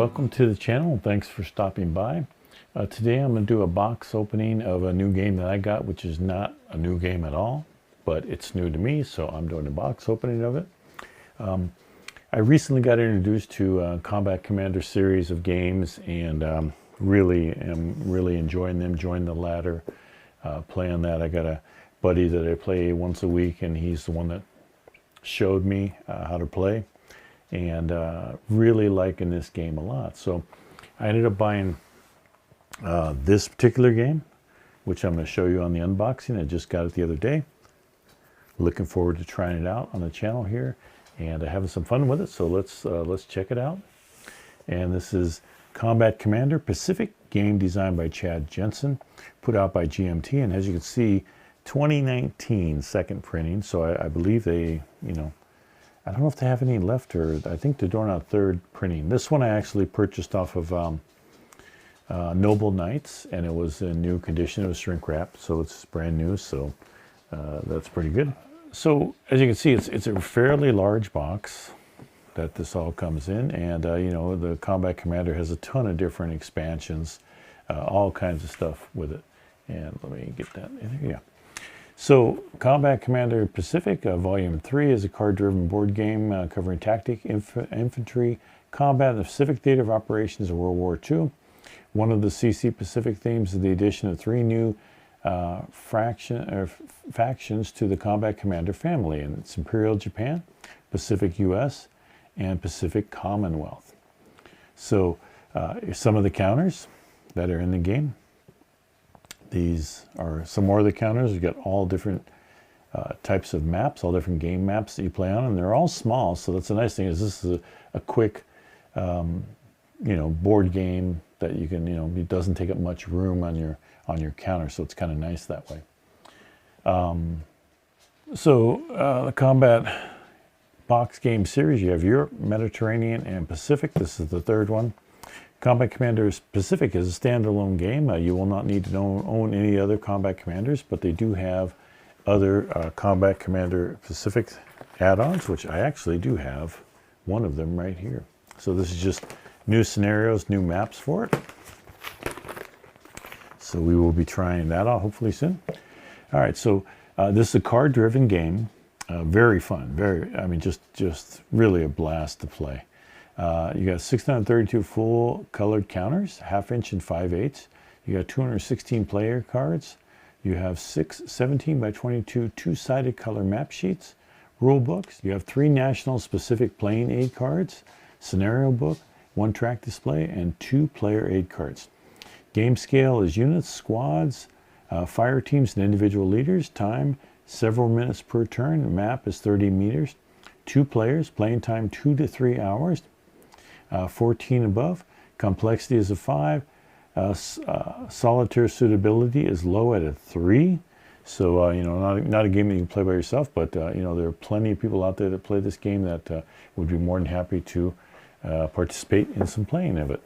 welcome to the channel. Thanks for stopping by. Today I'm going to do a box opening of a new game that I got, which is not a new game at all, but it's new to me, so I'm doing a box opening of it. I recently got introduced to a Combat Commander series of games, and am really enjoying them. Joined the ladder, playing that. I got a buddy that I play once a week, and he's the one that showed me how to play, and really liking this game a lot. So I ended up buying this particular game, which I'm going to show you on the unboxing. I just got it the other day. Looking forward to trying it out on the channel here and having some fun with it. So let's check it out. And this is Combat Commander Pacific, game designed by Chad Jensen, put out by GMT, and as you can see, 2019 second printing. So I believe they, I don't know if they have any left, or I think they're doing a third printing. This one I actually purchased off of Noble Knights, and it was in new condition. It was shrink wrapped, so it's brand new. So that's pretty good. So as you can see, it's a fairly large box that this all comes in, and the Combat Commander has a ton of different expansions, all kinds of stuff with it. And let me get that in here. Yeah. So Combat Commander Pacific Volume 3 is a card-driven board game covering tactic, infantry, combat in the Pacific Theater of Operations of World War II. One of the CC Pacific themes is the addition of 3 new factions to the Combat Commander family, and it's Imperial Japan, Pacific US, and Pacific Commonwealth. So some of the counters that are in the game. These are some more of the counters. We've got all different types of maps, all different game maps that you play on, and they're all small. So that's the nice thing, is this is a quick, board game that you can, it doesn't take up much room on your counter. So it's kind of nice that way. The Combat box game series, you have Europe, Mediterranean, and Pacific. This is the third one. Combat Commander Pacific is a standalone game. You will not need to own any other Combat Commanders, but they do have other Combat Commander Pacific add-ons, which I actually do have one of them right here. So this is just new scenarios, new maps for it. So we will be trying that out hopefully soon. All right, so this is a card-driven game. Very fun, just really a blast to play. You got 632 full colored counters, 1/2 inch and 5/8. You got 216 player cards. You have 6 17 by 22 two-sided color map sheets, rule books. You have 3 national specific playing aid cards, scenario book, 1 track display, and 2 player aid cards. Game scale is units, squads, fire teams, and individual leaders. Time, several minutes per turn. The map is 30 meters. 2 players, playing time 2 to 3 hours. 14 above. Complexity is a 5. Solitaire suitability is low at a 3. So not a game that you can play by yourself, but there are plenty of people out there that play this game that would be more than happy to participate in some playing of it.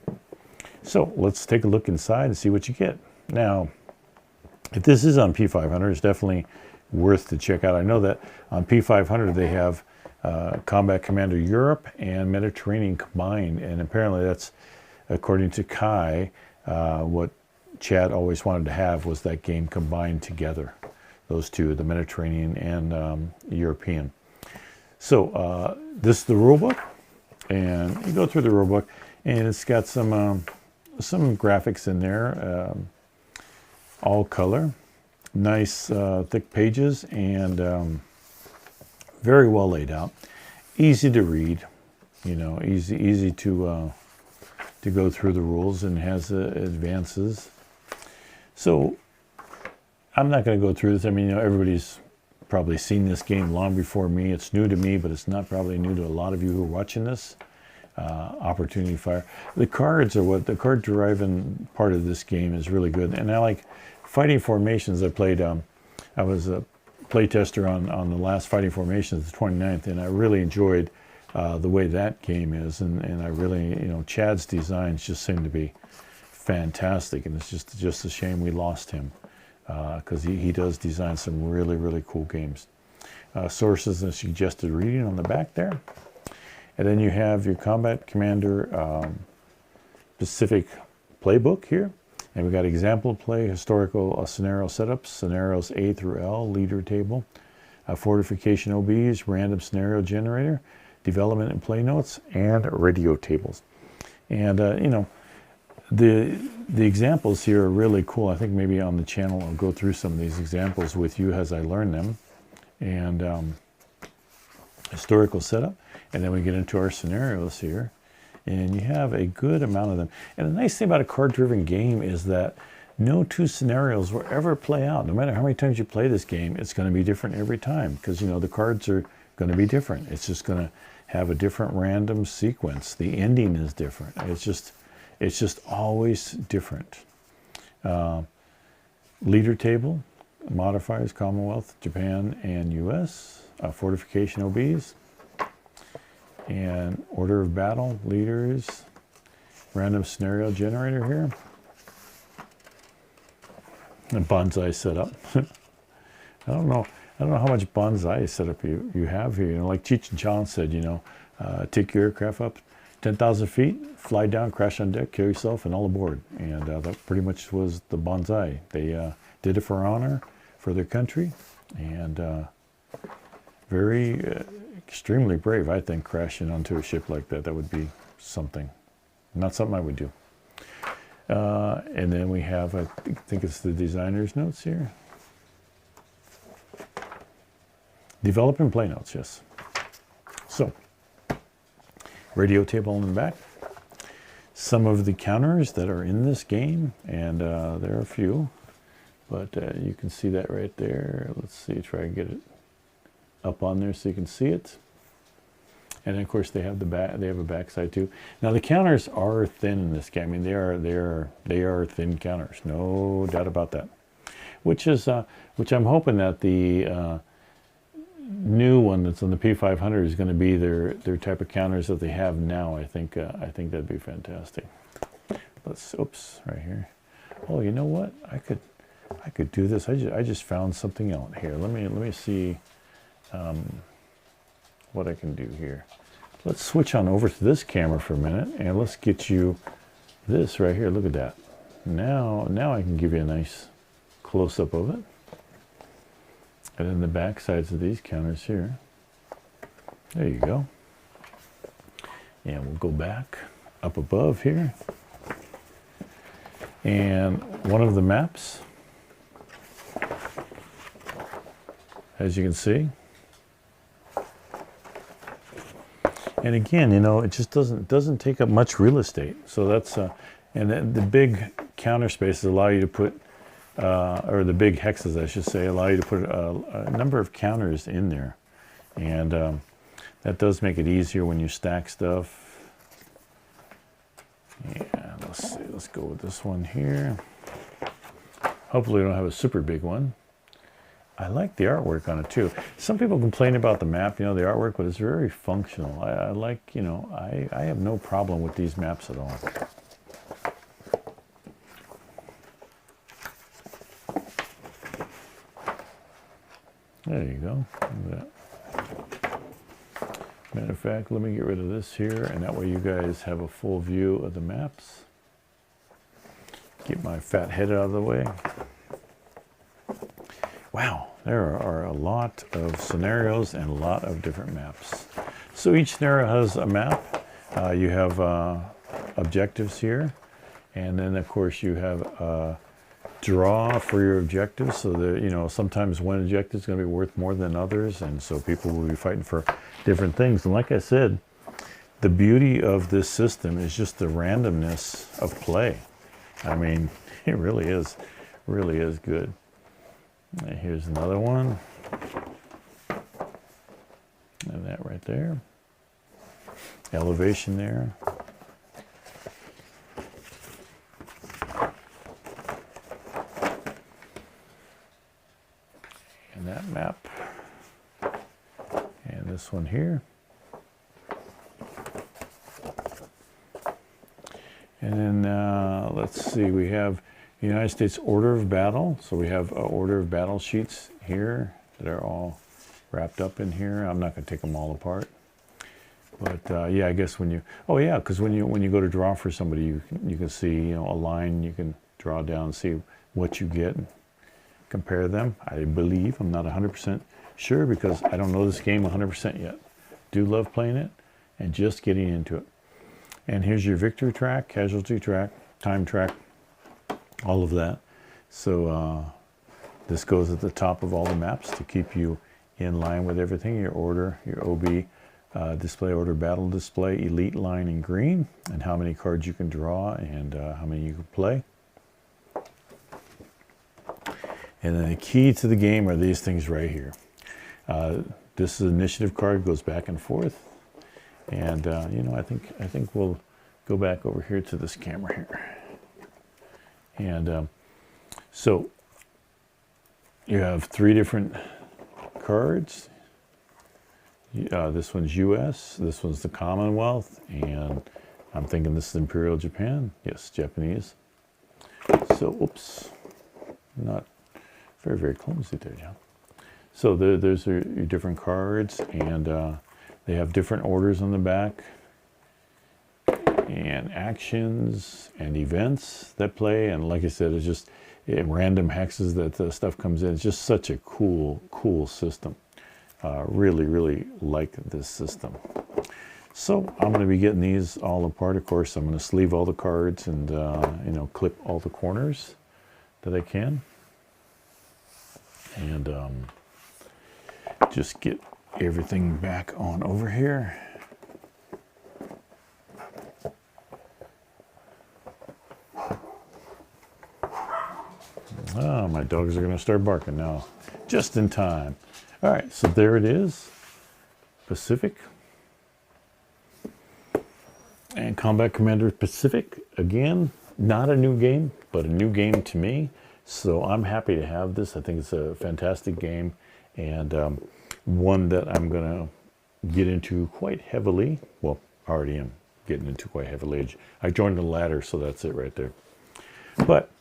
So let's take a look inside and see what you get. Now, if this is on P500, it's definitely worth to check out. I know that on P500 they have Combat Commander Europe and Mediterranean combined, and apparently that's, according to Kai, what Chad always wanted to have was that game combined together, those two, the Mediterranean and European. So this is the rule book, and you go through the rule book, and it's got some graphics in there, all color, nice thick pages, and very well laid out, easy to read, easy to go through the rules, and has advances. So I'm not going to go through this. Everybody's probably seen this game long before me. It's new to me, but it's not probably new to a lot of you who are watching this. Opportunity Fire. The cards are what the card driving part of this game is really good, and I like fighting formations. I played. I was a playtester on the last Fighting Formations, the 29th, and I really enjoyed the way that game is, and I really, Chad's designs just seem to be fantastic, and it's just a shame we lost him, because he does design some really cool games. Sources and suggested reading on the back there. And then you have your Combat Commander specific playbook here. And we got example play, historical scenario setups, scenarios A through L, leader table, fortification OBs, random scenario generator, development and play notes, and radio tables. And you know, the examples here are really cool. I think maybe on the channel I'll go through some of these examples with you as I learn them. And historical setup, and then we get into our scenarios here, and you have a good amount of them. And the nice thing about a card-driven game is that no two scenarios will ever play out. No matter how many times you play this game, it's going to be different every time, because you know the cards are going to be different. It's just going to have a different random sequence. The ending is different. It's just always different. Leader table, modifiers, Commonwealth, Japan, and U.S. Fortification OBs, and order of battle, leaders, random scenario generator here, and bonsai setup. I don't know how much bonsai setup you have here. You know, like Cheech and Chong said, you know, take your aircraft up 10,000 feet, fly down, crash on deck, kill yourself, and all aboard. And that pretty much was the bonsai. They did it for honor, for their country, and very extremely brave, I think, crashing onto a ship like that. That would be something. Not something I would do. And then we have, I think it's the designer's notes here. Develop and play notes, yes. So, radio table in the back. Some of the counters that are in this game, and there are a few, but you can see that right there. Let's see, try and get it up on there so you can see it. And of course they have the back. They have a backside too. Now the counters are thin in this game. I mean, they are thin counters, no doubt about that. Which I'm hoping that the new one that's on the P500 is going to be their type of counters that they have now. I think that'd be fantastic. Oops, right here. Oh, you know what? I could do this. I just found something out here. Let me see. What I can do here. Let's switch on over to this camera for a minute, and let's get you this right here. Look at that. Now I can give you a nice close-up of it. And then the back sides of these counters here. There you go. And we'll go back up above here. And one of the maps, as you can see. And again, you know, it just doesn't take up much real estate. So that's and the big counter spaces allow you to put, or the big hexes, I should say, allow you to put a number of counters in there, and that does make it easier when you stack stuff. Yeah, let's see. Let's go with this one here. Hopefully, we don't have a super big one. I like the artwork on it too. Some people complain about the map, you know, the artwork, but it's very functional. I like, you know, I have no problem with these maps at all. There you go. Look at that. Matter of fact, let me get rid of this here, and that way you guys have a full view of the maps. Get my fat head out of the way. Wow, there are a lot of scenarios and a lot of different maps. So each scenario has a map. You have objectives here, and then of course you have a draw for your objectives. So that, you know, sometimes one objective is going to be worth more than others, and so people will be fighting for different things. And like I said, the beauty of this system is just the randomness of play. I mean, it really is good. And here's another one, and that right there, elevation there. And that map, and this one here. And then let's see, we have the United States Order of Battle. So we have Order of Battle sheets here that are all wrapped up in here. I'm not going to take them all apart. But yeah, I guess when you, oh yeah, because when you go to draw for somebody, you can see, you know, a line. You can draw down and see what you get, and compare them. I believe, I'm not 100% sure because I don't know this game 100% yet. Do love playing it and just getting into it. And here's your victory track, casualty track, time track, all of that. So this goes at the top of all the maps to keep you in line with everything. Your order, your OB, display order, battle display, elite line in green, and how many cards you can draw and how many you can play. And then the key to the game are these things right here. This is an initiative card, goes back and forth. And you know, I think we'll go back over here to this camera here. And so you have 3 different cards. This one's US, this one's the Commonwealth, and I'm thinking this is Imperial Japan. Yes, Japanese. So, oops, not very, very clumsy there, John. So there's your different cards, and they have different orders on the back, and actions and events that play. And like I said, it's just random hexes that the stuff comes in. It's just such a cool system. Really, really like this system. So I'm going to be getting these all apart. Of course, I'm going to sleeve all the cards and you know, clip all the corners that I can, and just get everything back on over here. Oh, my dogs are going to start barking now, just in time. All right, so there it is, Pacific. And Combat Commander Pacific, again, not a new game, but a new game to me. So I'm happy to have this. I think it's a fantastic game, and one that I'm going to get into quite heavily. Well, I already am getting into quite heavily. I joined the ladder, so that's it right there. But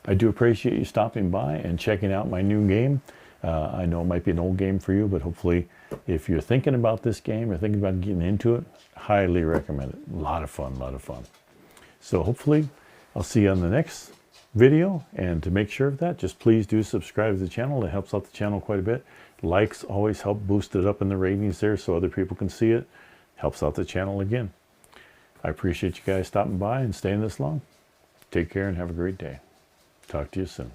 I do appreciate you stopping by and checking out my new game. I know it might be an old game for you, but hopefully if you're thinking about this game or thinking about getting into it, highly recommend it. A lot of fun, a lot of fun. So hopefully I'll see you on the next video, and to make sure of that, just please do subscribe to the channel. It helps out the channel quite a bit. Likes always help boost it up in the ratings there so other people can see it. Helps out the channel again. I appreciate you guys stopping by and staying this long. Take care and have a great day. Talk to you soon.